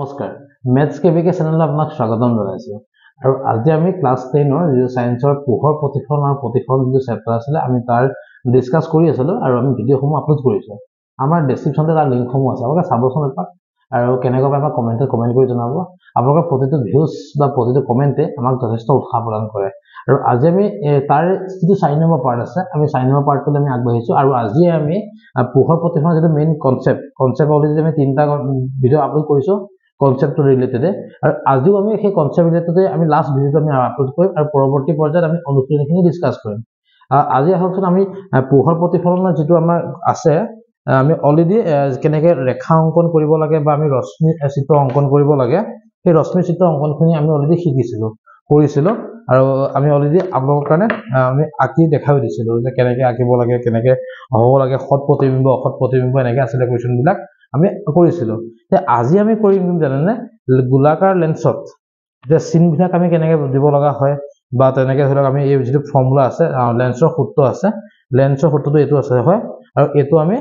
নমস্কাৰ মেথছ কেবিকে চেনেলত আপোনাক স্বাগতম জনাইছো আৰু আজি আমি ক্লাস 10 ৰ যে সায়েন্সৰ পোহৰ প্ৰতিফলন আৰু প্ৰতিফলন যে চেপ্টাৰ আছিল আমি তাৰ ডিসকাস কৰি আছিলো আৰু আমি ভিডিঅসমূহ আপলোড কৰিছো আমাৰ ডেসক্ৰিপচনতে তাৰ লিংকসমূহ আছে আপোনালোকে চাবচোন এপাক আৰু কেনেকৈ পাবা কমেন্ট কৰি জনাব আপোনালোকৰ প্ৰতিটো ভিউজ বা প্ৰতিটো কমেন্টে আমাক যথেষ্ট উৎসাহ প্ৰদান কৰে আৰু আজি আমি তাৰ যিটো 4 নম্বৰ পাৰ্ট আছে আমি 4 নম্বৰ পাৰ্টটো আমি আগবাঢ়িছো আৰু আজি আমি পোহৰ প্ৰতিফলন যেটো মেইন কনসেপ্ট অলৰেডি আমি তিনটা ভিডিও আপলোড কৰিছো কনসেপ্ট ৰিলেটেড আৰু আজিও আমি সেই কনসেপ্ট ৰিলেটেড আমি লাষ্ট ভিডিওটো আমি আপলোড কৰিম আৰু পৰৱৰ্তী পৰ্যায়ত আমি অনুশীলনখিনি ডিসকাস কৰিম আজি আহকচোন আমি পোহৰ প্ৰতিফলনৰ যেটো আমাৰ আছে আমি অলৰেডি কেনেকৈ ৰেখা অঙ্কন কৰিব লাগে বা আমি ৰশ্মি চিত্ৰ অঙ্কন কৰিব লাগে সেই ৰশ্মি চিত্ৰ অঙ্কনখিনি আমি অলৰেডি শিকিছিলো কৰিছিলো আৰু আমি অলৰেডি আপোনালোকৰ কাৰণে আমি আঁকি দেখাই দিছিলো যে কেনেকৈ আঁকিব লাগে কেনেকৈ হ'ব লাগে সৎ প্ৰতিবিম্ব এনেকৈ আছিল কোৱেশ্চন বিলাক আমি কৰিছিলো তে আজি আমি কৰিম জানেনে গোলাকাৰ লেন্সত যে চিন বিলাক আমি কেনেকৈ দিব লগা হয় বা তেনেকৈ ধৰক আমি এই যেটো ফৰ্মুলা আছে লেন্সৰ সূত্ৰ আছে লেন্সৰ সূত্ৰটো এটো আছে হয় আৰু এটো আমি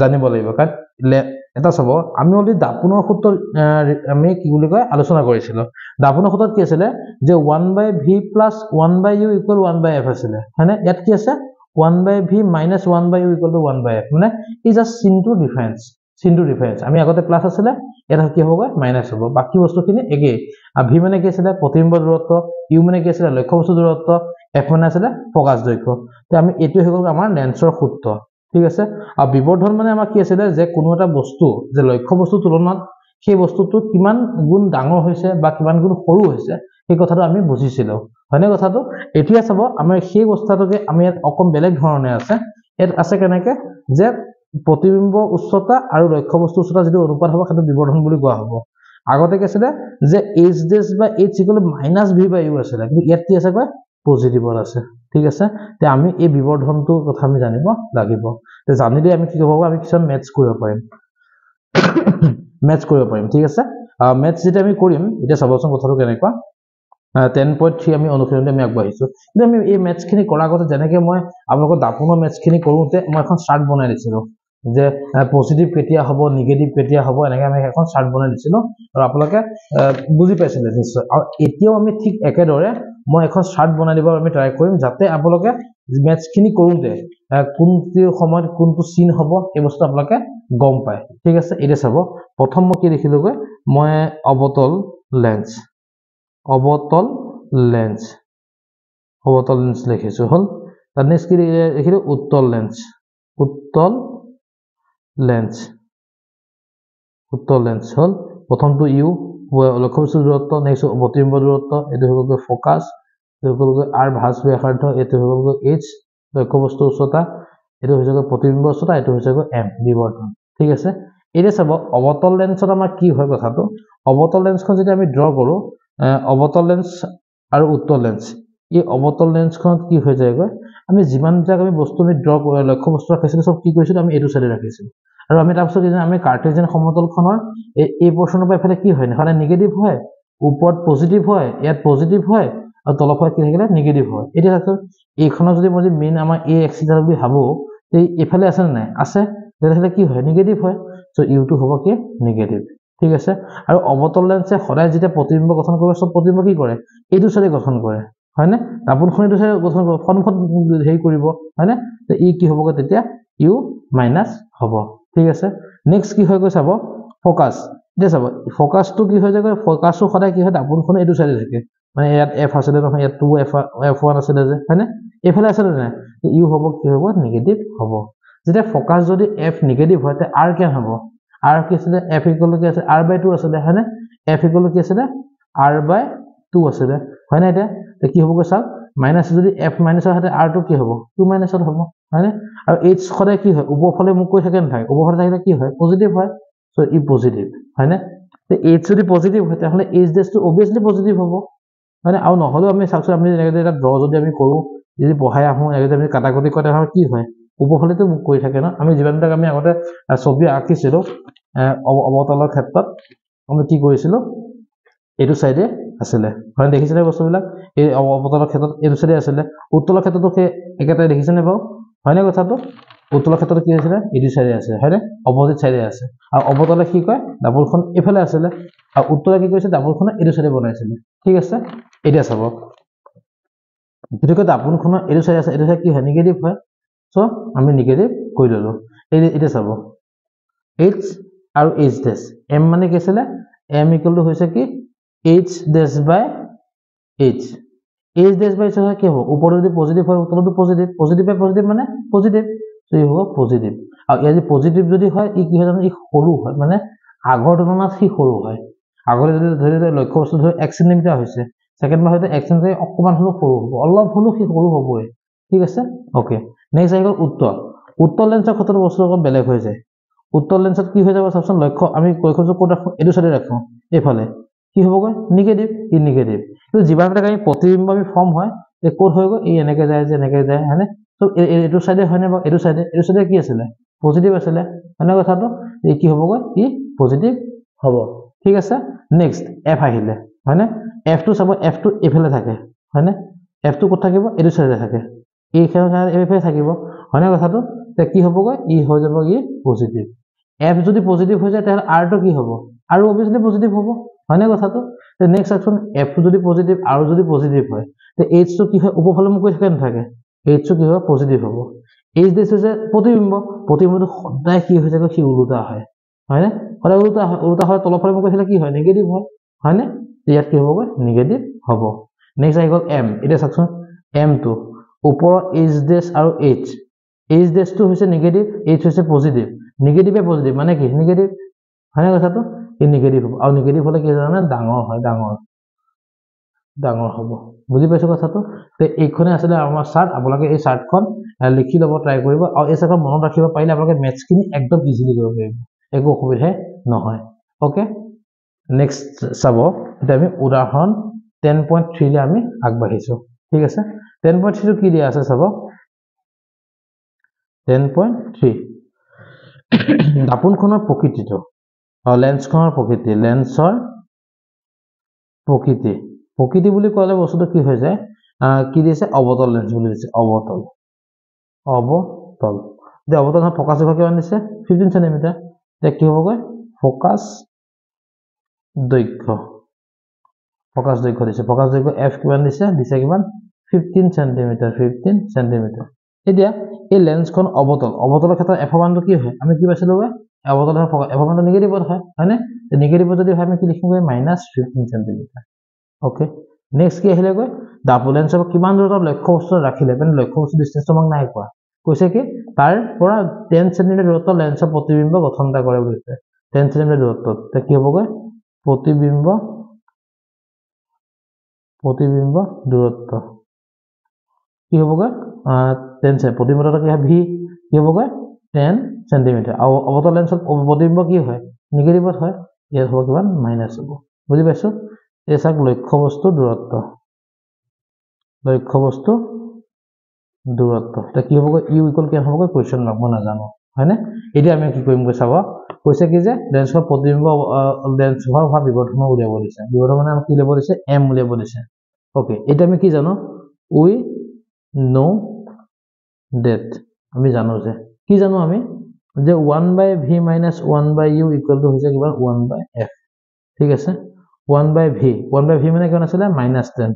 জানিব লাগিব কাৰণ এটা চাব আমি অলৰেডি দাপোনৰ সূত্ৰ আমি কি বুলি কয় আলোচনা কৰিছিলো দাপোনৰ সূত্ৰত কি আছিল যে 1/v + 1/u = 1/f আছিল হয়নে ইয়াত কি আছে 1/v - 1/u = 1/f মানে is a চিনটো ডিফাৰেন্স আমি আগতে প্লাস আছিল এটা কি হ'ব মাইনাস হ'ব বাকি বস্তুখিনি একে v মানে কি আছিল প্ৰতিবিম্ব দূৰত্ব u মানে কি আছিল লক্ষ্যবস্তু দূৰত্ব f মানে আছিল ফোকাস দৈৰ্ঘ্য তে আমি এটো হৈ গ'ল আমাৰ লেন্সৰ সূত্ৰ ঠিক আছে আৰু বিবৰ্ধন মানে আমাৰ কি আছিল যে কোনো এটা বস্তু যে লক্ষ্যবস্তু তুলনাত সেই বস্তুটো কিমান গুণ ডাঙৰ হৈছে বা কিমান গুণ সৰু হৈছে এই কথাটো আমি বুজিছিলো হয়নে কথাটো এতিয়া চাব আমাৰ সেই বস্তুটোকে আমি অকম বেলেগ ধৰণে আছে এত আছে কেনেকৈ যে প্ৰতিবিম্ব উচ্চতা আৰু লক্ষ্যবস্তু উচ্চতা যেটো অনুপাত হ'ব সেইটো বিবৰ্ধন বুলি কোৱা হ'ব আগতে কি আছিল যে h dash বা h = -v/u আছিল কিন্তু ইয়াত কি আছে কয় পজিটিভৰ আছে ঠিক আছে তে আমি এই বিবৰ্ধনটো কথা আমি জানিব লাগিব তে জানিলে আমি কি হ'ব আমি কিছু মেথছ কৰিব পাৰিম ঠিক আছে মেথছ যেটা আমি কৰিম এটা চাবচোন কথাটো কেনেকুৱা 10.3 আমি অনুশীলনতে আমি আগবাঢ়িছো কিন্তু আমি এই মেথছখিনি কৰাৰ আগতে যেনেকৈ মই আপোনালোকৰ দাপোনৰ মেথছখিনি কৰোতে মই এখন চাৰ্ট বনাই দিছিলো যে পজিটিভ কেতিয়া হ'ব নেগেটিভ কেতিয়া হ'ব এনেকৈ আমি এখন চাৰ্ট বনাই দিছিলো আৰু আপোনালোকে বুজি পাইছিলে নিশ্চয় আৰু এতিয়াও আমি ঠিক একেদৰে মই এখন চাৰ্ট বনাই দিব আমি ট্ৰাই কৰিম যাতে আপোনালোকে মেথছখিনি কৰোতে কোনটো সময়ত কোনটো চিন হ'ব এই বস্তু আপোনালোকে গম পায় ঠিক আছে এটা চাব প্ৰথম মই কি লিখিলোগৈ মই অবতল লেন্স লিখিছো হল তাৰ নেক্সট কি লিখিলো উত্তল লেন্স হল প্ৰথমটো ইউ লক্ষ্যবস্তু দূৰত্ব নেক্সট প্ৰতিবিম্ব দূৰত্ব এটো হৈ গ'ল ফোকাস এটো হৈ গ'ল r ভাঁজ ব্যাসাৰ্ধ এটো হৈ গ'ল h লক্ষ্যবস্তু উচ্চতা এটো হৈ গ'ল প্ৰতিবিম্ব উচ্চতা এটো হৈ গ'ল m বিবৰ্ধন ঠিক আছে এটা চাব অবতল লেন্সত আমাৰ কি হয় কথাটো অবতল লেন্সখন যদি আমি ড্ৰ কৰো অবতল লেন্স আৰু উত্তল লেন্স এই অবতল লেন্সখনত কি হৈ যায়গৈ আমি যিমান জাক আমি বস্তু আমি ড্ৰ কৰি লক্ষ্যবস্তু ৰাখিছিলো সব কি কৰিছিলো আমি এটো সাইডে ৰাখিছিলো আৰু আমি তাৰপিছত আমি কাৰ্টেজিয়ান সমতলখনৰ এই পোৰ্শনৰ পৰা এফালে কি হয় না নেগেটিভ হয় ওপৰত পজিটিভ হয় ইয়াত পজিটিভ হয় আৰু তলফালে কি থাকিলে নেগেটিভ হয় এটা আছে এইখনৰ যদি মই মেইন আমাৰ এই এক্সিস বুলি ভাবো এই এফালে আছে নাই আছে তেতিয়াহলে কি হয় নেগেটিভ হয় সো ইউ2 হ'ব কি নেগেটিভ ঠিক আছে আৰু অবতল লেন্সে সদায় যেতিয়া প্ৰতিবিম্ব গঠন কৰে সব প্ৰতিবিম্ব কি কৰে এইটো সাইডে গঠন কৰে হয়নে দাপোনখন এইটো সাইডে গঠন কৰে সন্মুখত হেৰি কৰিব হয়নে তে ই কি হ'বগৈ তেতিয়া ইউ মাইনাস হ'ব ঠিক আছে নেক্সট কি হৈ গৈ চাব ফোকাস দে চাব ফোকাসটো কি হৈ যায় ফোকাসটো সদায় কি হয় দাপোনখন এইটো সাইডে থাকে মানে ইয়াত f আছে নহয় ইয়াত 2 f1 আছে যে হয়নে এফালে আছে না ইউ হ'ব কি হ'ব নেগেটিভ হ'ব যেতিয়া ফোকাস যদি f নেগেটিভ হয় তে r কেন হ'ব r কি আছে f = কি আছে r/2 আছে হয়নে f = কি আছে r/2 আছে হয়নে এটা তে কি হ'ব চাওক মাইনাস যদি f মাইনাস হয় r2 কি হ'ব 2 মাইনাসত হ'ব হয়নে আৰু h সদায় কি হয় ওপৰফালে মুখ কৰি থাকে নহয় ওপৰফালে থাকিলে কি হয় পজিটিভ হয় সো ই পজিটিভ হয়নে তে h যদি পজিটিভ হয় তাহলে h ডেশ টো obviously পজিটিভ হ'ব মানে আৰু নহলে আমি চাওকচোন আমি এনেকৈ এটা ড্ৰ যদি আমি কৰো যদি বহাই আহো যদি আমি কাটাকুটি কৰে তাহলে কি হয় ওপৰফালেতো মুখ কৰি থাকে ন আমি যিমানটা আমি আগতে ছবি আঁকিছিলো অবতলৰ ক্ষেত্ৰত আমি কি কৰিছিলো এটো সাইডে আছিল হয় দেখিছেনে বস্তুবিলাক এই অবতলৰ ক্ষেত্ৰত এটো সাইডে আছিল উত্তলৰ ক্ষেত্ৰতো সেই একেটাই দেখিছেনে বাৰু হয়নে কথাটো উত্তলৰ ক্ষেত্ৰত কি হৈছিলে এইটো চাইডে আছে হয়নে অপজিট চাইডে আছে আৰু অৱতলে কি কয় ডাবলখন এফালে আছিলে আৰু উত্তৰে কি কৰিছে ডাবলখন এইটো চাইডে বনাইছিলে ঠিক আছে এতিয়া চাব যেটো ডাবলখনৰ এইটো চাইডে আছে এইটো চাইডে কি হয় নিগেটিভ হয় সো আমি নিগেটিভ কৰি ললো এতিয়া চাব h আৰু h ডেশ m মানে কি আছিল m ইকুৱেল টু হৈছে কি h ডেশ বাই h h ডেশ বাই h কি হ'ব ওপৰত যদি পজিটিভ হয় উত্তৰটো পজিটিভ পজিটিভ বাই পজিটিভ মানে পজিটিভ সো ই হ'ব পজিটিভ আৰু ইয়াত যদি পজিটিভ যদি হয় ই কি হয় জানো ই সৰু হয় মানে আগৰ তুলনাত সি সৰু হয় আগৰ যদি ধৰি লক্ষ্য বস্তু ধৰি 1 সেন্টিমিটাৰ হৈছে সেকেন্ড বাৰ হয়তো 1 সেন্টিমিটাৰ অকমান হলো সৰু হ'ব অলপ হলো সি সৰু হ'বই ঠিক আছে ওকে নেক্সট আহি গ'ল উত্তৰ লেন্সৰ ক্ষেত্ৰত বস্তু অলপ বেলেগ হৈ যায় উত্তৰ লেন্সত কি হৈ যাব চাওকচোন লক্ষ্য আমি কৈছো ক'ত ৰাখো এইটো সাইডে ৰাখো এইফালে কি হ'বগৈ নিগেটিভ ই নিগেটিভ কিন্তু যিবাৰবিলাক আমি প্ৰতিবিম্ব আমি ফৰ্ম হয় এই ক'ত হৈ গ'ল এই এনেকে যায় যে এনেকে যায় হয়নে সো এইটো সাইডে হয়নে বা এইটো সাইডে কি আছিলে পজিটিভ আছিলে হয়নে কথাটো এই কি হ'বগৈ ই পজিটিভ হ'ব ঠিক আছে নেক্সট এফ আহিলে হয়নে এফ টো চাব এফ টো এইফালে থাকে হয়নে এফ টো ক'ত থাকিব এইটো সাইডে থাকে এই এইফালে থাকিব হয়নে কথাটো তে কি হ'বগৈ ই হৈ যাব ই পজিটিভ এফ যদি পজিটিভ হৈ যায় তাহলে r টো কি হ'ব আৰু অবিয়াসলি পজিটিভ হ'ব হয়নে কথাটো তে নেক্সট অপচন এফ টো যদি পজিটিভ আৰু যদি পজিটিভ হয় তে h টো কি হয় উপফালে মুখ কৰি থাকে নাথাকে h টো কি হয় পজিটিভ হ'ব h ডেশ হৈছে প্ৰতিবিম্বটো সদায় কি হৈ যায় সি উলুটা হয় হয়নে সদায় উলুটা হয় তলফালে মুখ কৰিলে কি হয় নিগেটিভ হয় হয়নে ইয়াত কি হ'বগৈ নিগেটিভ হ'ব নেক্সট আহি গ'ল m এটা চাওকচোন m টো ওপৰৰ h ডেশ আৰু h ডেশ টো হৈছে নিগেটিভ h হৈছে পজিটিভ নিগেটিভে পজিটিভ মানে কি নিগেটিভ হয়নে কথাটো এই নিগেটিভ হ'ব আৰু নিগেটিভ হলে কি জানে ডাঙৰ হয় ডাঙৰ হ'ব বুজি পাইছো কথাটো তে এইখনে আসলে আমাৰ চাৰ্ট আপোনালোকে এই চাৰ্টখন লিখি ল'ব ট্ৰাই কৰিব আৰু এই চাৰ্টখন মনত ৰাখিব পাৰিলে আপোনালোকে মেথছখিনি একদম ইজিলি কৰিব পাৰিব একো অসুবিধা নহয় ওকে নেক্সট চাব এতিয়া আমি উদাহৰণ 10.3 লে আমি আগবাঢ়িছো ঠিক আছে 10.3 টো কি দিয়া আছে চাব 10.3 দাপোনখনৰ প্ৰকৃতিটো লেন্সখনৰ প্ৰকৃতি বুলি ক'লে বস্তুটো কি হৈ যায় কি দিছে অৱতল লেন্স বুলি দিছে অৱতল যে অৱতলৰ ফোকাস দৈৰ্ঘ্য কিমান দিছে 15 সেন্টিমিটাৰ তে কি হ'বগৈ ফোকাস দৈৰ্ঘ্য দিছে ফোকাস দৈৰ্ঘ্য f কিমান দিছে কিমান 15 সেন্টিমিটাৰ এতিয়া এই লেন্সখন অৱতলৰ ক্ষেত্ৰত f মানটো কি হয় আমি কি পাইছিলো অৱতলৰ f মানটো নিগেটিভ হয় হয়নে নিগেটিভ যদি হয় আমি কি লিখিমগৈ -15 সেন্টিমিটাৰ ওকে নেক্সট কি আহিলে গৈ ডাবল লেন্সৰ কিমান দূৰত লক্ষ্য বস্তু ৰাখিলে মানে লক্ষ্য বস্তু ডিসটেন্সটো আমাক নাই কোৱা কৈছে কি তাৰ পৰা 10 সেন্টিমিটাৰ দূৰত্ব লেন্সৰ প্ৰতিবিম্ব গঠন কৰে বুলি কৈছে 10 সেন্টিমিটাৰ দূৰত্বত তে কি হ'বগৈ প্ৰতিবিম্ব দূৰত্ব কি হ'বগৈ 10 প্ৰতিবিম্বটো কি হয় v কি হ'বগৈ 10 সেন্টিমিটাৰ আৰু অৱতল লেন্সৰ প্ৰতিবিম্ব কি হয় নিগেটিভত হয় ইয়াত হ'ব কিমান মাইনাস হ'ব বুজি পাইছো এই চাক লক্ষ্য বস্তু দূৰত্ব তে কি হ'বগৈ u ইকুৱেল কি হ'বগৈ কোৱেশ্চন মাৰ্ক মই নাজানো হয়নে এতিয়া আমি কি কৰিম গৈ চাব কৈছে কি যে লেন্সৰ প্ৰতিবিম্ব লেন্সৰ হোৱা বিবৰ্ধন উলিয়াব দিছে বিবৰ্ধন মানে কি উলিয়াব দিছে m উলিয়াব দিছে ওকে এটা আমি কি জানো উই নো ডেট আমি জানো যে কি জানো আমি যে 1/v - 1/u ইকুৱেল টু হৈছে কিমান 1/f ঠিক আছে 1/v মানে কিমান আছিল -10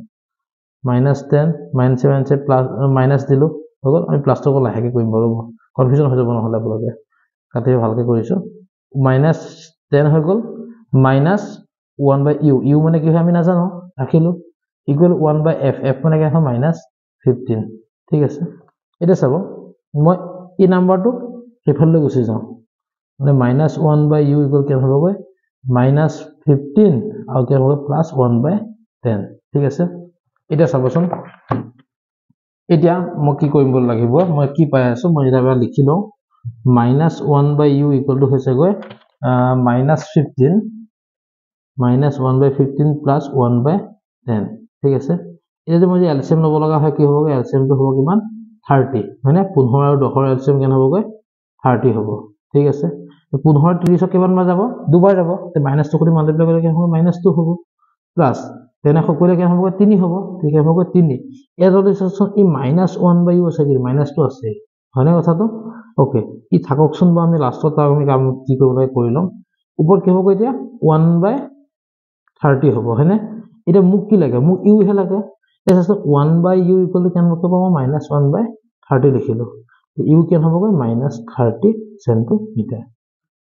-7 প্লাস মাইনাস দিলো হৈ গ'ল আমি প্লাসটো লাহেকে কৰিম বাৰু কনফিউজন হৈ যাব নহলে আপোনালোকে কাটি ভালকে কৰিছো -10 হৈ গ'ল -1/u u মানে কি হয় আমি নাজানো ৰাখিলো ইকুৱেল 1/f f মানে কি হয় -15 ঠিক আছে এটা চাব মই এই নাম্বাৰটো ৰিফাইল লৈ গুছি যাওঁ মানে -1/u ইকুৱেল কি হ'বগৈ -15 আৰু কি হ'ব +1/10 ঠিক আছে এটা চাবচোন এতিয়া মই কি কৰিব লাগিব মই কি পাই আছো মই এটা লিখি লওঁ -1/u ইকুৱেল টু হৈছে গৈ -15 + 1/10 ঠিক আছে এতিয়া মই যে এলচিএম ল'ব লগা হয় কি হ'বগৈ এলচিএম টো হ'ব কিমান 30 হয়নে 15 আৰু 10 ৰ এলচিএম কেনে হ'বগৈ 30 হ'ব ঠিক আছে 15 30 কিমান বাৰ যাব দুবাৰ যাব তে -2 কৰি মাল্টিপ্লাই কৰিলে কি হ'ব -2 হ'ব প্লাস তেনে সকলে কি হ'ব 3 হ'ব ঠিক হ'ব 3 এৰ যদি ই -1/u আছে কি -2 আছে হয়নে কথাটো ওকে ই থাককচোন বা আমি লাষ্টত আমি কাম কি কৰিব লাগে কৰি লম ওপৰত কি হ'ব এতিয়া 1/30 হ'ব হয়নে এটা মোক কি লাগে মোক ইউ হে লাগে এসে 1/u ইকুয়াল টু কেন লিখিব মই -1/30 লিখিলো ইউ কেন হ'ব -30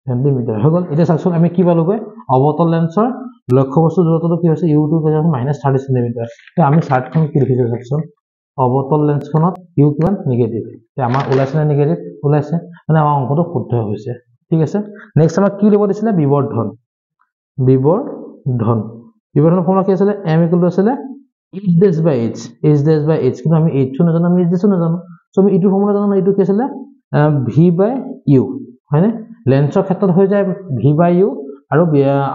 সেন্টিমিটাৰ হৈ গ'ল এটা চাওকচোন আমি কি পালোগৈ অবতল লেন্সৰ লক্ষ্যবস্তু দূৰত্বটো কি হৈছে ইউ টু -30 সেন্টিমিটাৰ তে আমি চাৰ্টখন কি লিখিছো চাওকচোন অবতল লেন্সখনত ইউ কিমান নেগেটিভ তে আমাৰ ওলাইছে না নেগেটিভ ওলাইছে মানে আমাৰ অংকটো শুদ্ধ হৈছে ঠিক আছে নেক্সট আমাৰ কি লিখিব দিছিলে বিবৰ্ধন ফৰ্মুলা কি আছিলে m ইকুয়াল টু আছিলে h' কিন্তু আমি h নাজানো আমি h নাজানো সো আমি ইটো ফৰ্মুলা জানো ইটো কি আছিলে v/u হয়নে লেন্সৰ ক্ষেত্ৰত হৈ যায় v/u আৰু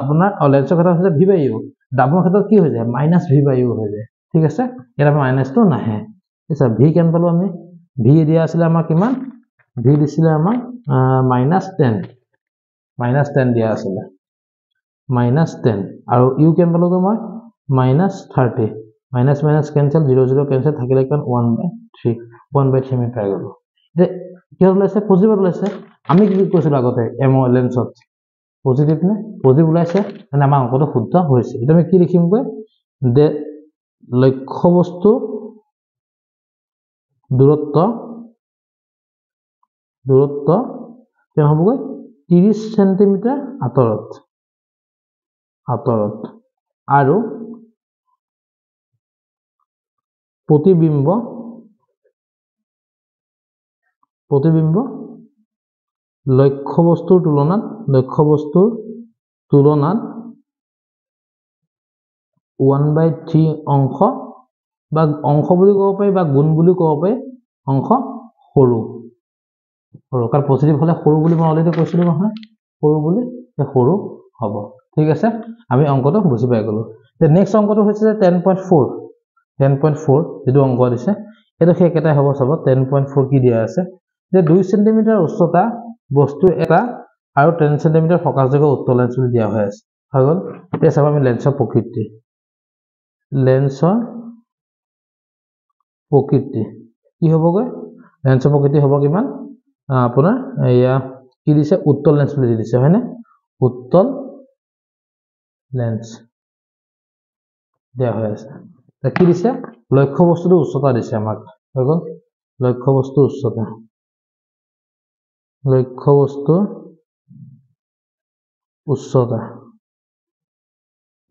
আপোনাৰ লেন্সৰ ক্ষেত্ৰত হৈ যায় v/u ডাবলৰ ক্ষেত্ৰত কি হৈ যায় -v/u হৈ যায় ঠিক আছে ইয়াত আমাৰ মাইনাসটো নাহে এছা v কেন পালো আমি v দিয়া আছিল আমাৰ কিমান v দিছিলে আমাৰ -10 দিয়া আছিল -10 আৰু u কেন পালো মই -30 মাইনাস মাইনাস ক্যান্সেল 0 0 ক্যান্সেল থাকিলে কিমান 1/3 আমি পাই গলো যে কি ওলাইছে পজিটিভ ওলাইছে আমি কি কৈছিল আগতে এম লেন্সত পজিটিভ নে পজিটিভ ওলাইছে মানে আমাৰ অংকটো শুদ্ধ হৈছে এটা আমি কি লিখিম গৈ যে লক্ষ্যবস্তু দূৰত্ব কি হ'বগৈ 30 সেন্টিমিটাৰ আঁতৰত আৰু প্ৰতিবিম্ব লক্ষ্যবস্তুৰ তুলনাত 1/3 অংশ বা অংশ বুলি ক'ব পাৰি বা গুণ বুলি ক'ব পাৰি অংশ সৰু কাৰণ পজিটিভ হলে সৰু বুলি মই অলৰেডি কৈছিলো নহয় সৰু হ'ব ঠিক আছে আমি অংকটো বুজি পাই গলো তে নেক্সট অংকটো হৈছে 10.4 যেটো অংক দিছে এটা সেই একেটাই হ'ব সব 10.4 কি দিয়া আছে যে 2 সেন্টিমিটাৰ উচ্চতা বস্তু এটা আৰু 10 সেন্টিমিটাৰ ফকাস দৈৰ্ঘ্য উত্তল লেন্স বুলি দিয়া হৈ আছে হৈ গল এতিয়া চাবা আমি লেন্সৰ প্ৰকৃতি কি হ'বগৈ লেন্সৰ প্ৰকৃতি হ'ব কিমান আপোনাৰ এয়া কি দিছে উত্তল লেন্স বুলি দিছে হয়নে উত্তল লেন্স দিয়া হৈ আছে তা কি দিছে লক্ষ্যবস্তুৰ উচ্চতা দিছে আমাক হৈ গল লক্ষ্যবস্তুৰ উচ্চতা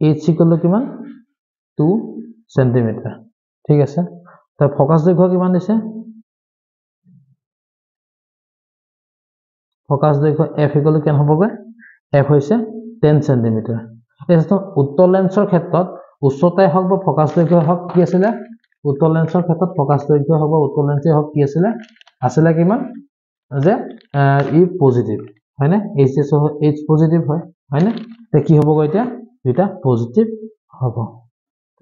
h ইকুয়াল টু কিমান 2 সেন্টিমিটাৰ ঠিক আছে তা ফকাস দৈৰ্ঘ্য কিমান দিছে ফকাস দৈৰ্ঘ্য f ইকুয়াল টু কেন হ'বগৈ f হৈছে 10 সেন্টিমিটাৰ এটো উত্তল লেন্সৰ ক্ষেত্ৰত উচ্চতাই হওক বা ফকাস দৈৰ্ঘ্য হওক কি আছিল উত্তল লেন্সৰ ক্ষেত্ৰত ফকাস দৈৰ্ঘ্য হওক বা উত্তল লেন্সে হওক কি আছিল কিমান যে ই পজিটিভ হয়নে h পজিটিভ হয় হয়নে তে কি হ'ব গৈ এতিয়া দুটা পজিটিভ হ'ব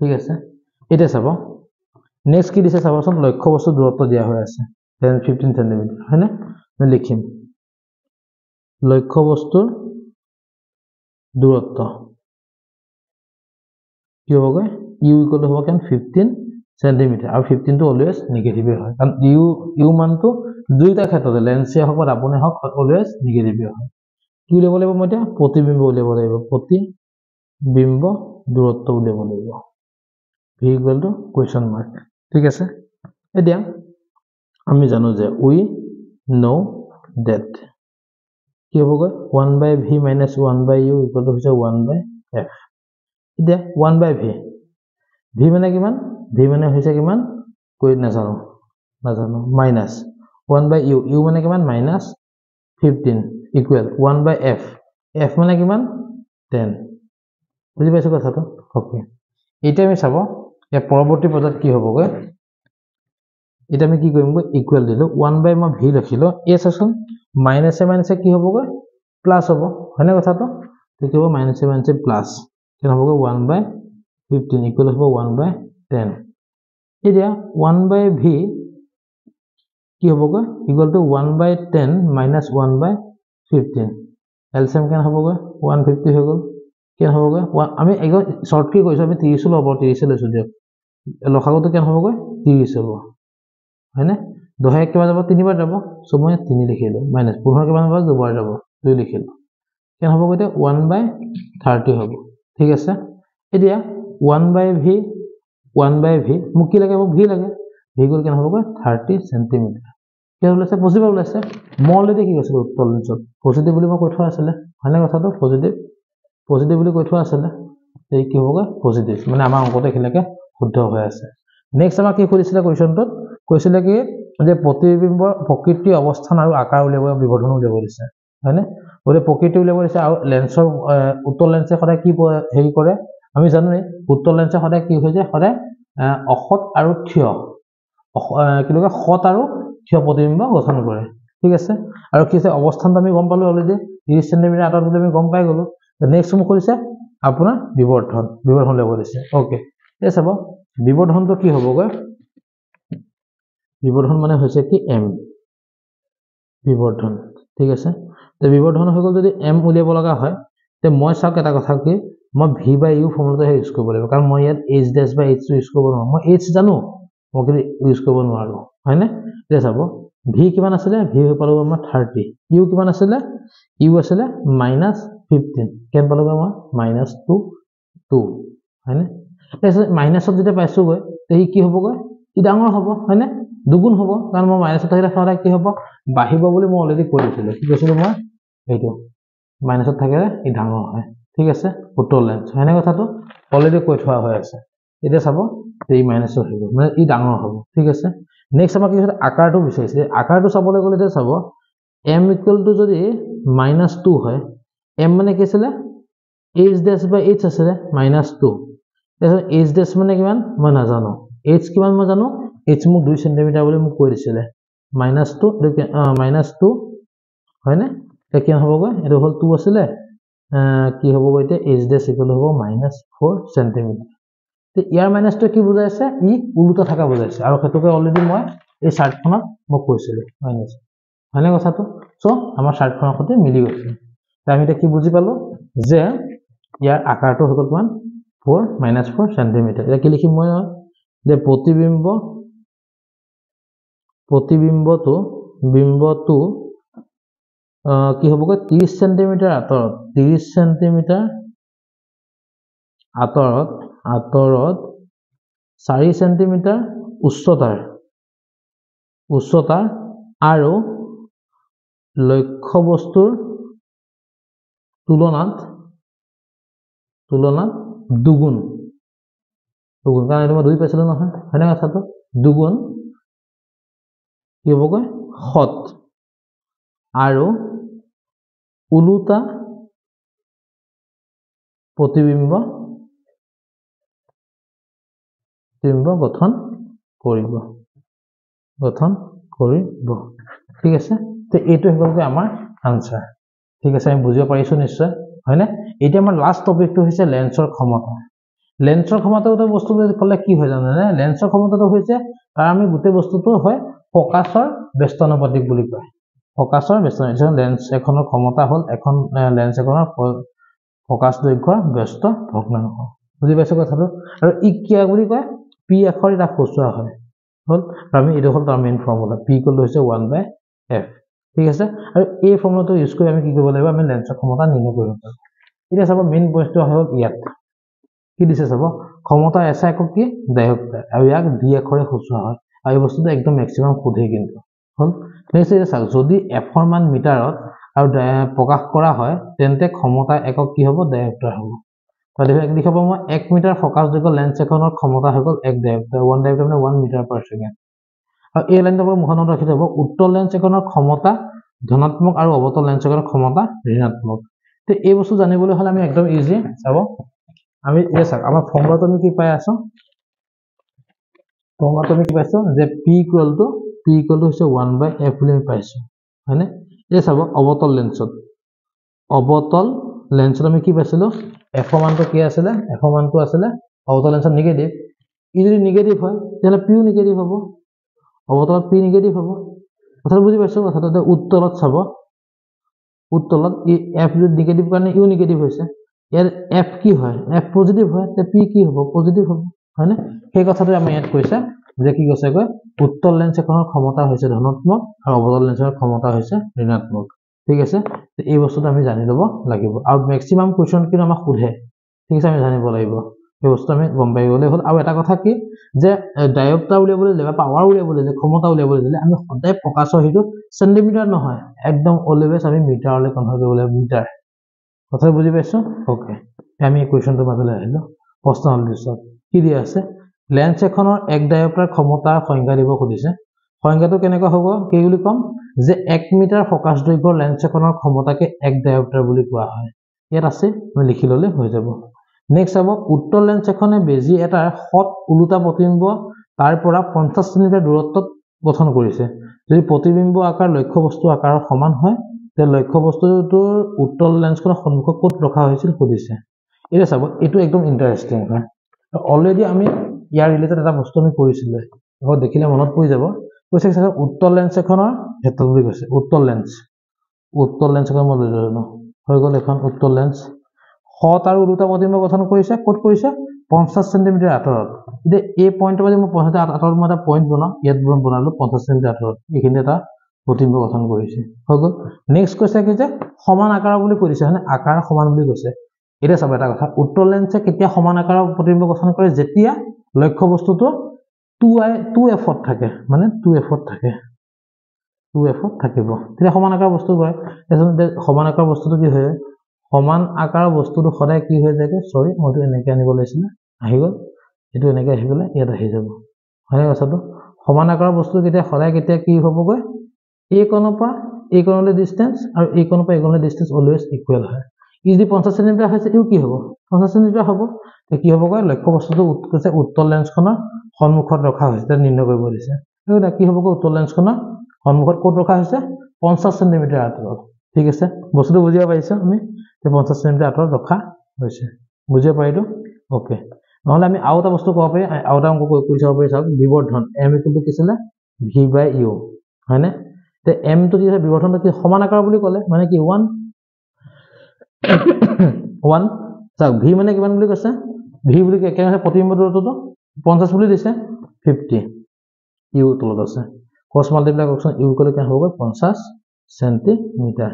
ঠিক আছে এটা চাব নেক্সট কি দিছে চাবচোন লক্ষ্যবস্তু দূৰত্ব দিয়া হৈ আছে 10-15 সেন্টিমিটাৰ হয়নে মই লিখিম লক্ষ্যবস্তুৰ দূৰত্ব কি হ'বগৈ u ইকুয়াল টু হ'ব কেন 15 সেন্টিমিটাৰ আৰু 15 টো অলৱেজ নেগেটিভ হয় কাৰণ u মানটো দুইটা ক্ষেত্ৰতে লেন্সে হওক বা আপুনি হওক অলৱেজ নেগেটিভ হয় কি উলিয়াব লাগিব মই এতিয়া প্ৰতিবিম্ব উলিয়াব লাগিব প্ৰতিবিম্ব দূৰত্ব উলিয়াব লাগিব v equal to question mark ঠিক আছে এতিয়া আমি জানো যে we know that কি হ'বগৈ 1/v - 1/u ইকুয়াল টু হৈছে 1/f এতিয়া 1/v v মানে কিমান v মানে হৈছে কিমান কৈ নাজানো মাইনাস 1/u u মানে কিমান -15 ইকুয়াল 1/f f মানে কিমান 10 বুজি পাইছো কথাটো ওকে এটা আমি চাব এ পৰৱৰ্তী পৰ্যায়ত কি হ'বগৈ এটা আমি কি কৰিমগৈ ইকুয়াল দিলো 1/ মই v লিখিলো এ চাচোন মাইনাসে কি হ'বগৈ প্লাস হ'ব হয়নে কথাটো ঠিক হ'ব মাইনাসে প্লাস কেন হ'বগৈ 1/15 ইকুয়াল হ'ব 1/10 এতিয়া 1/v কি হ'বগৈ ইকুয়াল টু 1/10 - 1/15 এলসিএম কেন হ'বগৈ 150 হৈ গ'ল কেন হ'বগৈ আমি একদম শর্ট কি কৈছো আমি 30 ল'ব 30 লৈছো দিয়ক লখাগটো কেন হ'বগৈ 30 হ'ব হয়নে 10 কিমান যাব 3 বাৰ যাব সো মই 3 লিখিলো মাইনাস 15 কিমান যাব 2 বাৰ যাব 2 লিখিলো কেন হ'ব গতে 1/30 হ'ব ঠিক আছে এতিয়া 1/v 1/v মোক কি লাগে মোক v লাগে v গল কেন হ'ব 30 cm কি ওলাইছে পজিটিভ ওলাইছে মই অলৰেডি কি কৈছিলো উত্তৰ লেন্সত পজিটিভ বুলি মই কৈ থোৱা আছিল হয়নে কথাটো পজিটিভ বুলি কৈ থোৱা আছিল এই কি হ'ব পজিটিভ মানে আমাৰ অংকটো এখিলৈকে শুদ্ধ হৈ আছে নেক্সট আমাৰ কি কৰিছিল কোৱেশ্চনটোত কৈছিল কি যে প্ৰতিবিম্বৰ প্ৰকৃতি অৱস্থান আৰু আকাৰ উলিয়াব বিবৰ্ধন উলিয়াব দিছে হয়নে ওৰে প্ৰকৃতি উলিয়াব দিছে আৰু লেন্সৰ উত্তৰ লেন্সে সদায় কি হেৰি কৰে আমি জানো উত্তৰ লেন্সে সদায় কি হৈ যায় সদায় অসৎ আৰু থিয় কি লগা সৎ আৰু থিয় প্ৰতিবিম্ব গঠন কৰে ঠিক আছে আৰু কি আছে অৱস্থানটো আমি গম পালো অলৰেডি 30 সেমি আঁতৰত বুলি আমি গম পাই গলো নেক্সট মোক কৰিছে আপোনাৰ বিবৰ্ধন উলিয়াব দিছে ওকে এই চাব বিবৰ্ধনটো কি হ'বগৈ বিবৰ্ধন মানে হৈছে কি m বিবৰ্ধন ঠিক আছে তে বিবৰ্ধন হৈ গল যদি m উলিয়াব লগা হয় তে মই চাওক এটা কথা কি মই v/u ফৰ্মুলাটো ইউজ কৰিব লাগিব কাৰণ মই ইয়াত h dash by h use কৰিব নোৱাৰো মই h জানো মই কি ইউজ কৰিব নোৱাৰো হয়নে তে চাব v কিমান আছিল v হৈ পালো আমাৰ 30 u কিমান আছিল u আছিল -15 কেন পালো মই -2 হয়নে তেছে মাইনাসত যেটা পাইছো গৈ তে কি হ'বগৈ ই ডাঙৰ হ'ব হয়নে দুগুণ হ'ব কাৰণ মই মাইনাসত থাকিলে সদায় কি হ'ব বাঢ়িব বুলি মই অলৰেডি কৈ দিছিলো কি কৈছিলো মই এইটো মাইনাসত থাকিলে ই ডাঙৰ হয় ঠিক আছে উত্তৰ লেন্স হয়নে কথাটো অলৰেডি কৈ থোৱা হৈ আছে এতিয়া চাব এই মাইনাসত হ'ব মানে ই ডাঙৰ হ'ব ঠিক আছে নেক্সট আমাৰ কি হৈছে আকাৰটো বিচাৰিছে আকাৰটো চাবলৈ গ'লে এতিয়া চাব m = যদি -2 হয় m মানে কি আছিল h dash by h আছিল -2 তাৰপিছত h dash মানে কিমান মই নাজানো h কিমান মই জানো h মোক 2 cm বুলি মোক কৈ দিছিলে -2 হয় না তে কি হ'বগৈ এটো হল 2 আছিল কি হ'বগৈ এতিয়া h dash = হ'ব -4 cm তে ইয়াৰ মাইনাসটো কি বুজাইছে ই উল্টা থাকা বুজাইছে আৰু হেতুকে অলৰেডি মই এই চাৰ্টখনত মই কৈছিলো মাইনাস হয়নে কথাটো সো আমাৰ চাৰ্টখনৰ সৈতে মিলি গৈছে তে আমি এটা কি বুজি পালো যে ইয়াৰ আকাৰটো হৈ গল কিমান 4 cm এটা কি লিখিম মই যে প্ৰতিবিম্বটো কি হ'বগৈ 30 cm আঁতৰত 30 cm আঁতৰত 4 cm উচ্চতাৰ আৰু লক্ষ্য বস্তুৰ তুলনাত দুগুণ কাৰণ এটা মই 2 পাইছিলো নহয় হয়নে কথাটো দুগুণ কি হ'বগৈ হত আৰু উলুটা প্ৰতিবিম্ব গঠন কৰিব ঠিক আছে তে এইটো হ'লগৈ আমাৰ আনসাৰ ঠিক আছে আমি বুজিব পাৰিছো নিশ্চয় হয়নে এতিয়া আমাৰ লাষ্ট টপিকটো হৈছে লেন্সৰ ক্ষমতাটো বস্তু কলে কি হয় জানেনে লেন্সৰ ক্ষমতাটো হৈছে আৰু আমি গোটেই বস্তুটো হয় ফোকাসৰ ব্যস্তানুপাতিক বুলি কয় ফোকাসৰ ব্যস্তানুপাতিক লেন্স এখনৰ ক্ষমতা হ'ল এখন লেন্স এখনৰ ফোকাস দৈৰ্ঘ্যৰ ব্যস্ত ভগ্নাংশ বুজি পাইছো কথাটো আৰু ই কি বুলি কয় p আখৰ এটা খোচুৱা হয় হল আমি এটা হল তাৰ মেইন ফৰ্মুলা p = হৈছে 1/f ঠিক আছে আৰু এই ফৰ্মুলাটো ইউজ কৰি আমি কি কৰিব লাগিব আমি লেন্সৰ ক্ষমতা নিৰ্ণয় কৰিব পাৰোঁ এতিয়া চাব মেইন পইণ্টটো হ'ল ইয়াত কি দিছে চাব ক্ষমতা এসা একক কি ডাইঅক্টাৰ আৰু ইয়াক d আখৰে খোচুৱা হয় আৰু এই বস্তুটো একদম ম্যাক্সিমাম খুদেই কিন্তু হল নেক্সট এটা চাওক যদি f ৰ মান মিটাৰত আৰু প্ৰকাশ কৰা হয় তেন্তে ক্ষমতা একক কি হ'ব ডাইঅক্টাৰ হ'ব তাহলে লিখব মই 1 মিটাৰ ফোকাস দৈৰ্ঘ্য লেন্স এখনৰ ক্ষমতা হৈ গল 1 ডাইঅক্টাৰ 1 ডাইঅক্টাৰ মানে 1 মিটাৰ পাৰ সেকেন্ড আৰু এই লাইনটো পৰা মুখনত ৰাখি যাব উত্তল লেন্স এখনৰ ক্ষমতা ধনাত্মক আৰু অৱতল লেন্স এখনৰ ক্ষমতা ঋণাত্মক তে এই বস্তু জানিবলৈ হলে আমি একদম ইজি চাব আমি এই চাওক আমাৰ ফৰ্মুলাটো আমি কি পাই আছো যে p = হৈছে 1/f বুলি আমি পাইছো হয়নে এই চাব অৱতল লেন্সত আমি কি পাইছিলো f ৰ মানটো কি আছিল f ৰ মানটো আছিল অৱতল লেন্সত নিগেটিভ ই যদি নিগেটিভ হয় তেলে p নিগেটিভ হ'ব অৱতলত p নিগেটিভ হ'ব কথা বুজি পাইছো কথাটো উত্তলত চাব উত্তলত ই f যদি নিগেটিভ কাৰণে u নিগেটিভ হৈছে ইয়াৰ f কি হয় f পজিটিভ হয় তে p কি হ'ব পজিটিভ হ'ব হয়নে সেই কথাটো আমি ইয়াত কৈছে যে কি কৈছে উত্তল লেন্স এখনৰ ক্ষমতা হৈছে ধনাত্মক আৰু অৱতল লেন্সৰ ক্ষমতা হৈছে ঋণাত্মক ঠিক আছে এই বস্তুটো আমি জানি লব লাগিব আৰু ম্যাক্সিমাম কোৱেশ্চন কিন্তু আমাক সোধে ঠিক আছে আমি জানিব লাগিব এই বস্তু আমি গম পাই গলে হল আৰু এটা কথা কি যে ডায়োপ্টাৰ উলিয়াবলৈ দিলে বা পাৱাৰ উলিয়াবলৈ দিলে ক্ষমতা উলিয়াবলৈ দিলে আমি সদায় ফোকাসৰ হিটো সেন্টিমিটাৰ নহয় একদম অলৱেজ আমি মিটাৰলৈ কনভাৰ্ট কৰিব লাগিব মিটাৰ কথা বুজি পাইছো ওকে আমি এই কোৱেশ্চনটো মাজলৈ আহিলো প্ৰশ্ন হল দিছত কি দিয়া আছে লেন্স এখনৰ এক ডায়োপ্টাৰ ক্ষমতাৰ সংজ্ঞা দিব খুদিছে সংজ্ঞাটো কেনেকৈ হ'ব কি বুলি কম যে 1 মিটাৰ ফোকাস দৈৰ্ঘ্যৰ লেন্স এখনৰ ক্ষমতাকে 1 ডায়োপ্টাৰ বুলি কোৱা হয় ইয়াত আছে মই লিখি ললে হৈ যাব নেক্সট হ'ব উত্তল লেন্স এখনে বেজি এটাৰ হট উলুটা প্ৰতিবিম্ব তাৰ পৰা 50 সেমি দূৰত্বত গঠন কৰিছে যদি প্ৰতিবিম্ব আকাৰ লক্ষ্য বস্তু আকাৰৰ সমান হয় তে লক্ষ্য বস্তুটোৰ উত্তল লেন্সখনৰ সন্মুখত ক'ত ৰখা হৈছিল খুদিছে এটা চাব এটো একদম ইন্টাৰেষ্টিং হয় অলৰেডি আমি ইয়াৰ ৰিলেটেড এটা বস্তু আমি কৰিছিলো আকৌ দেখিলে মনত পৰি যাব কৈছে স্যাৰ উত্তল লেন্স এখনৰ হেতল বুলি কৈছে উত্তল লেন্স এখনৰ মই লৈ ললো হৈ গল এখন উত্তল লেন্স হট আৰু উলুটা প্ৰতিবিম্ব গঠন কৰিছে ক'ত কৰিছে 50 সেমি আঁতৰত ইতে এই পইণ্টৰ পৰা মই 50 আঁতৰত মই এটা পইণ্ট বনাম ইয়াত বনালো 50 সেমি আঁতৰত এইখিনি এটা প্ৰতিবিম্ব গঠন কৰিছে হৈ গল নেক্সট কৈছে কি যে সমান আকাৰৰ বুলি কৈছে মানে আকাৰ সমান বুলি কৈছে এটা চাব এটা কথা উত্তল লেন্সে কেতিয়া সমান আকাৰৰ প্ৰতিবিম্ব গঠন কৰে যেতিয়া লক্ষ্য বস্তুটো 2f ত থাকে মানে 2f ত থাকে 2f ত থাকিব তেতিয়া সমান আকাৰৰ বস্তু কয় এজনে সমান আকাৰৰ বস্তুটো কি হয় সমান আকাৰৰ বস্তুটো সদায় কি হৈ যায় সৰি মইটো এনেকৈ আনিব লৈছিল আহি গল এটো এনেকৈ আহি গলে ইয়াত আহি যাব হয় কথাটো সমান আকাৰৰ বস্তু কেতিয়া সদায় কেতিয়া কি হ'বগৈ এই কোণৰ পৰা এই কোণলৈ ডিসটেন্স আৰু এই কোণৰ পৰা এই কোণলৈ ডিসটেন্স অলৱেজ ইকুৱেল হয় যদি 50 সেমি হৈছে ইউ কি হ'ব 50 সেমি হ'ব তে কি হ'বগৈ লক্ষ্য বস্তুটো উৎকছে উত্তল লেন্সখনৰ সন্মুখত ৰখা হৈছে তে নিৰ্ণয় কৰিব দিছে এটা কি হ'বগৈ উত্তল লেন্সখনৰ সন্মুখত ক'ত ৰখা হৈছে 50 সেমি আঁতৰত ঠিক আছে বস্তুটো বুজিব পাৰিছো আমি 50 সেমি আঁতৰত ৰখা হৈছে বুজিব পাৰিলো ওকে নহলে আমি আৰু এটা বস্তু ক'ব পাৰি আৰু এটা অংক কৈ চাব পাৰি চাওক বিবৰ্ধন m ইকুৱেল টু কি আছিল v/u হয়নে তে m টো কি হয় বিবৰ্ধনটো কি সমান আকাৰ বুলি ক'লে মানে কি 1 চাওক v মানে কিমান বুলি কৈছে v বুলি কেনেকৈ প্ৰতিবিম্ব দূৰত্বটো 50 বুলি দিছে 50 u তলত আছে cos মাল্টিপ্লাই কৰকচোন u ক'লে কেনে হ'ব 50 সেন্টিমিটাৰ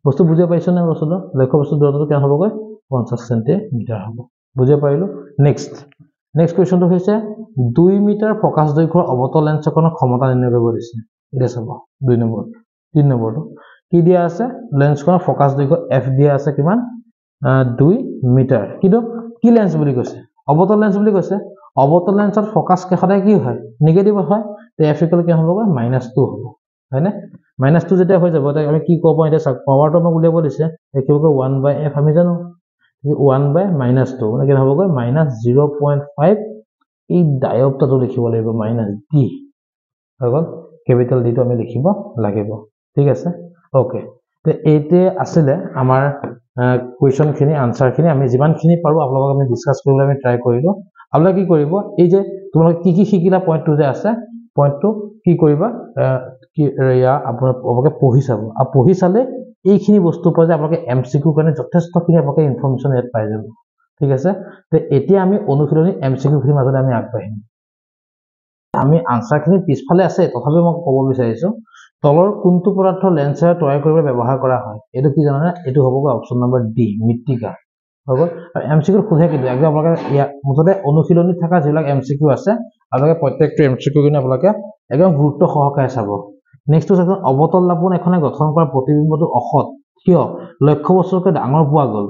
বস্তু বুজিব পাইছো না বস্তুটো লক্ষ্য বস্তু দূৰত্বটো কেনে হ'বগৈ 50 সেন্টিমিটাৰ হ'ব বুজিব পাৰিলো নেক্সট কোৱেশ্চনটো হৈছে 2 মিটাৰ ফোকাস দৈৰ্ঘ্যৰ অৱতল লেন্স এখনৰ ক্ষমতা নিৰ্ণয় কৰিব দিছে এটা চাব 2 নম্বৰ 3 নম্বৰটো কি দিয়া আছে লেন্সখনৰ ফোকাস দৈৰ্ঘ্য f দিয়া আছে কিমান 2 মিটাৰ কিন্তু কি লেন্স বুলি কৈছে অৱতল লেন্স বুলি কৈছে অৱতল লেন্সৰ ফোকাস কে সদায় কি হয় নেগেটিভ হয় তে f ইকুৱেল কি হ'ব -2 হ'ব হয়নে -2 যেতিয়া হৈ যাব আমি কি ক'ব এটা চাওক পাৱাৰটো আমাক উলিয়াব দিছে একেবাৰে 1/f আমি জানো 1/-2 মানে কি হ'বগৈ -0.5 এই ডায়োপ্টাৰটো লিখিব লাগিব -d হৈ গ'ল কেপিটেল d টো আমি লিখিব লাগিব ঠিক আছে ওকে তে এইতে আছিল আমাৰ কোৱেশ্চন খিনি আনসাৰ খিনি আমি যিমান খিনি পাৰো আপোনালোকক আমি ডিসকাস কৰিবলৈ আমি ট্ৰাই কৰিলো আপোনালোকে কি কৰিব এই যে তোমালোকে কি শিকিলা পইণ্টটো যে আছে পইণ্টটো কি কৰিবা কি ৰেয়া আপোনালোকে পঢ়ি চাব আৰু পঢ়ি চালে এইখিনি বস্তু পৰা যে আপোনালোকে এমসিকিউ কাৰণে যথেষ্টখিনি আপোনালোকে ইনফৰমেশন ইয়াত পাই যাব ঠিক আছে তে এতিয়া আমি অনুশীলনী এমসিকিউ খিনিৰ মাজত আমি আগবাঢ়িম আমি আনসাৰখিনি পিছফালে আছে তথাপি মই ক'ব বিচাৰিছো তলৰ কোনটো পদাৰ্থ লেন্সৰ তৈয়াৰ কৰিবলৈ ব্যৱহাৰ কৰা হয় এটো কি জানা এটো হ'বগৈ অপচন নম্বৰ ডি মৃত্তিকা হ'ব এমসিকিউ খুধে কিন্তু একদম আপোনালোকে মুঠতে অনুশীলনীত থকা যিবিলাক এমসিকিউ আছে আপোনালোকে প্ৰত্যেকটো এমসিকিউ কিনে আপোনালোকে একদম গুৰুত্ব সহকাৰে চাব নেক্সট হৈছে অৱতল লাবণ এখনে গঠন কৰা প্ৰতিবিম্বটো অসৎ কিয় লক্ষ্য বস্তুকে ডাঙৰ পোৱা গ'ল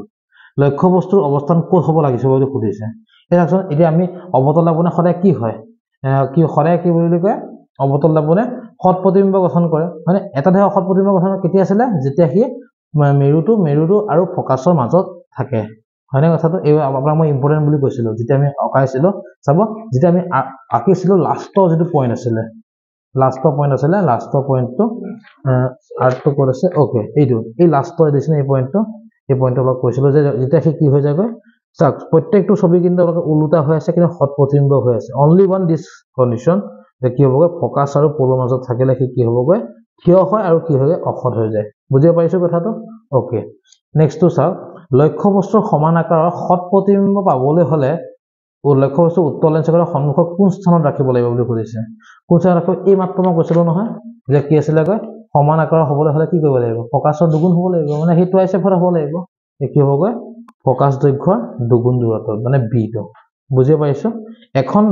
লক্ষ্য বস্তুৰ অৱস্থান ক'ত হ'ব লাগিছে বুলি খুদিছে এতিয়া আমি অৱতল লাবণে সদায় কি হয় কি সদায় কি বুলি কয় অৱতল লাবণে হট প্ৰতিবিম্ব গঠন কৰে মানে এটা ধৰা হট প্ৰতিবিম্ব গঠন কেতিয়া আছিল যেতিয়া কি মেৰুটো আৰু ফোকাসৰ মাজত থাকে হয়নে কথাটো এই আপোনাক মই ইম্পৰ্টেন্ট বুলি কৈছিলো যেতিয়া আমি অকাইছিলো চাব যেতিয়া আমি আকিছিলো লাষ্টৰ যেটো পইণ্ট আছিল লাষ্টৰ পইণ্টটো আৰ্টটো ক'ত আছে ওকে এইটো এই লাষ্টৰ এডিশন এই পইণ্টটো অলপ কৈছিলো যে যেতিয়া কি হৈ যায় চাওক প্ৰত্যেকটো ছবি কিন্তু উলুটা হৈ আছে কিন্তু হট প্ৰতিবিম্ব হৈ আছে অনলি ওয়ান দিস কন্ডিশন যে কি হ'বগৈ ফোকাস আৰু পোলৰ মাজত থাকিলে কি হ'বগৈ থিয় হয় আৰু কি হয় অখত হৈ যায় বুজিব পাৰিছো কথাটো ওকে নেক্সট তো চাওক লক্ষ্য বস্তুৰ সমান আকাৰৰ হট প্ৰতিবিম্ব পাবলৈ হলে লক্ষ্য বস্তু উত্তৰ লেন্স একেবাৰে সন্মুখৰ কোন স্থানত ৰাখিব লাগিব বুলি সুধিছে কোন স্থানত ৰাখিব এই মাত্ৰ মই কৈছিলো নহয় যে কি আছিলে কয় সমান আকাৰৰ হ'বলৈ হলে কি কৰিব লাগিব ফকাছৰ দুগুণ হ'ব লাগিব মানে সেই টুৱাইছ এফৰ হ'ব লাগিব কি হ'বগৈ ফকাছ দৈৰ্ঘ্যৰ দুগুণ দূৰত্ব মানে বি টো বুজি পাইছো এখন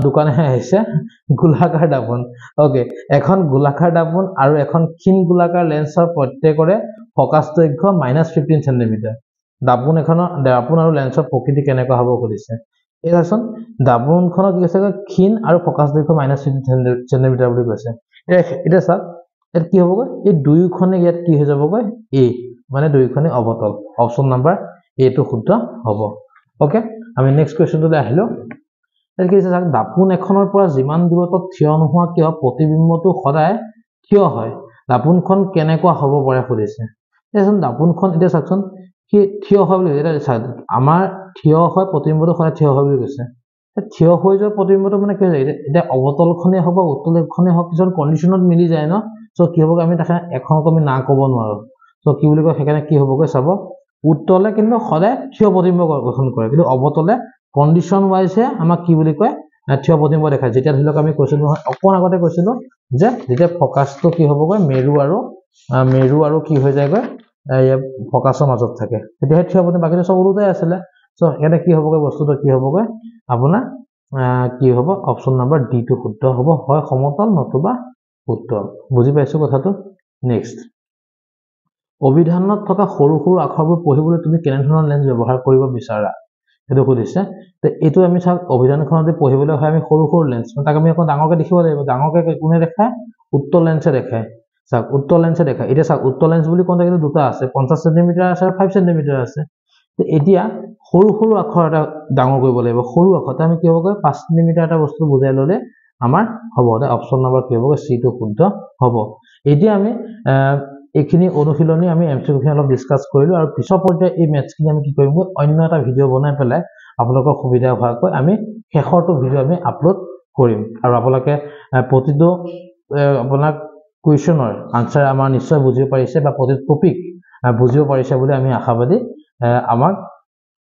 দোকানহে আহিছে গোলাকাৰ দাপোন ওকে এখন গোলাকাৰ দাপোন আৰু এখন ক্ষীণ গোলাকাৰ লেন্সৰ প্ৰত্যেকৰে ফকাছ দৈৰ্ঘ্য -15 সেন্টিমিটাৰ দাপোন আৰু লেন্সৰ প্ৰকৃতি কেনেকুৱা হ'ব সুধিছে এই চাচোন দাপোনখনৰ কি আছে ক্ষীণ আৰু ফকাছ দৈৰ্ঘ্য -15 সেন্টিমিটাৰ বুলি কৈছে এটা চাওক এত কি হ'বগৈ এই দুইখনে ইয়াত কি হৈ যাবগৈ এ মানে দুইখনে অৱতল অপচন নাম্বাৰ এ টো শুদ্ধ হ'ব ওকে আমি নেক্সট কোৱেশ্চনটোলৈ আহিলো এত কি আছে চাওক দাপোন এখনৰ পৰা যিমান দূৰত্বত থিয় নোহোৱা কিয় প্ৰতিবিম্বটো সদায় থিয় হয় দাপোনখন কেনেকুৱা হ'ব পাৰে সুধিছে এজন দাপোনখন এতিয়া চাওকচোন কি থিয় হয় বুলি এটা চাওক আমাৰ থিয় হয় প্ৰতিবিম্বটো সদায় থিয় হয় বুলি কৈছে থিয় হৈ যোৱা প্ৰতিবিম্বটো মানে কি হয় এটা অৱতলখনে হ'ব উত্তলখনে হ'ব কিছুমান কন্ডিশনত মিলি যায় ন সো কি হ'ব আমি তাকে এখনক আমি না ক'ব নোৱাৰো সো কি বুলি কয় সেইকাৰণে কি হ'বগৈ চাব উত্তলে কিন্তু সদায় থিয় প্ৰতিবিম্ব গঠন কৰে কিন্তু অৱতলে কন্ডিশন ওয়াইজ হে আমাক কি বুলি কয় থিয় প্ৰতিবিম্ব দেখায় যেতিয়া ধৰি লওক আমি কৈছিলো অকণ আগতে কৈছিলো যে যেতিয়া ফকাছটো কি হ'বগৈ মেৰু আৰু কি হৈ যায়গৈ ফকাছৰ মাজত থাকে তেতিয়া থিয় প্ৰতিবিম্ব বাকি সব উলটাই আছিলে সো এটা কি হ'বগৈ বস্তুটো কি হ'বগৈ আপোনাৰ কি হ'ব অপচন নাম্বাৰ ডি টো শুদ্ধ হ'ব হয় সমতল নতুবা উত্তল বুজি পাইছো কথাটো নেক্সট অভিধানত থকা সৰু সৰু আখৰবোৰ পঢ়িবলৈ তুমি কেনে ধৰণৰ লেন্স ব্যৱহাৰ কৰিব বিচাৰা এটো সুধিছে তে এটো আমি চাওক অভিধানখনত যে পঢ়িবলৈ হয় আমি সৰু সৰু লেন্স তাক আমি এখন ডাঙৰকে দেখিব লাগিব ডাঙৰকে কোনে দেখায় উত্তল লেন্সে দেখায় চাওক উত্তল লেন্সে দেখায় এটা চাওক উত্তল লেন্স বুলি কোনটা কিন্তু দুটা আছে 50 সেন্টিমিটাৰ আছে আৰু 5 সেন্টিমিটাৰ আছে তে এতিয়া সৰু সৰু আখৰ এটা ডাঙৰ কৰিব লাগিব সৰু আখৰতে আমি কি হ'বগৈ 5 সেন্টিমিটাৰ এটা বস্তু বুজাই ললে আমাৰ হ'ব অপচন নাম্বাৰ কি হ'বগৈ সি টো শুদ্ধ হ'ব এতিয়া আমি এখিনি অনুশীলনী আমি এমসিকিউ অলপ ডিসকাস কৰিলো আৰু পিছৰ পৰ্যায়ে এই মেথছখিনি আমি কি কৰিম অন্য এটা ভিডিও বনাই পেলাই আপোনালোকৰ সুবিধা হোৱাকৈ আমি শেষৰটো ভিডিও আমি আপলোড কৰিম আৰু আপোনালোকে প্ৰতিটো আপোনাক কুৱেশ্যনৰ আনসাৰ আমাৰ নিশ্চয় বুজিব পাৰিছে বা প্ৰতিটো টপিক বুজিব পাৰিছে বুলি আমি আশাবাদী আমাক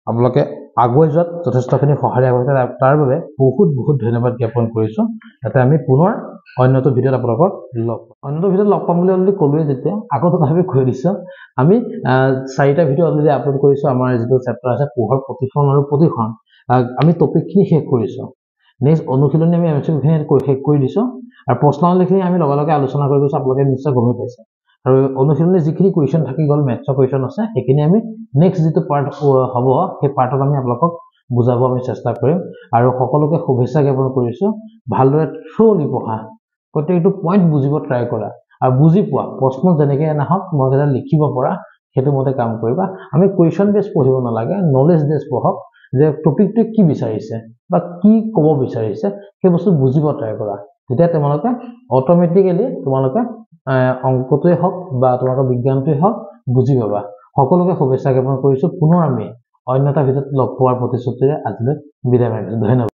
আপোনালোকে আগুৱাই যোৱাত যথেষ্টখিনি সহায় কৰিছে তাৰ বাবে বহুত বহুত ধন্যবাদ জ্ঞাপন কৰিছো যাতে আমি পুনৰ অন্যটো ভিডিওত আপোনালোকক অন্যটো ভিডিওত লগ পাম বুলি অলৰেডি ক'লোৱে যেতিয়া আকৌ তথাপি কৈ দিছো আমি 4টা ভিডিও অলৰেডি আপলোড কৰিছো আমাৰ যিটো চেপ্টাৰ আছে পোহৰ প্ৰতিফলন আৰু প্ৰতিখন আমি টপিকখিনি শেষ কৰিছো নেক্সট অনুশীলনী আমি এমসিকিউ শেষ কৰি দিছো আৰু প্ৰশ্নাৱলীখিনি আমি লগে আলোচনা কৰি গৈছো আপোনালোকে নিশ্চয় গমে পাইছে আৰু অনুশীলনী যিখিনি কুৱেশ্যন থাকি গ'ল মেথছৰ কুৱেশ্যন আছে সেইখিনি আমি নেক্সট যেটো পাৰ্ট হ'ব সেই পাৰ্টত আমি আপোনালোকক বুজাব আমি চেষ্টা কৰিম আৰু সকলোকে শুভেচ্ছা জ্ঞাপন কৰিছো ভালদৰে থ্ৰলি পঢ়া প্ৰত্যেকটো পইণ্ট বুজিব ট্ৰাই কৰা আৰু বুজি পোৱা প্ৰশ্ন যেনেকৈ নাহক তোমালোকে লিখিব পৰা সেইটো মতে কাম কৰিবা আমি কুৱেশ্যন বেছ পঢ়িব নালাগে নলেজ বেছ পঢ়ক যে টপিকটো কি বিচাৰিছে বা কি ক'ব বিচাৰিছে সেই বস্তু বুজিব ট্ৰাই কৰা তেতিয়া তোমালোকে অটোমেটিক্যালি তোমালোকে অংকটোৱে হওক বা তোমালোকৰ বিজ্ঞানটোৱে হওক বুজি পাবা সকলোকে শুভেচ্ছা জ্ঞাপন কৰিছো পুনৰ আমি অন্য এটা ভিডিওত লগ পোৱাৰ প্ৰতিশ্ৰুতিৰে আজিলৈ বিদায় মাৰিছো ধন্যবাদ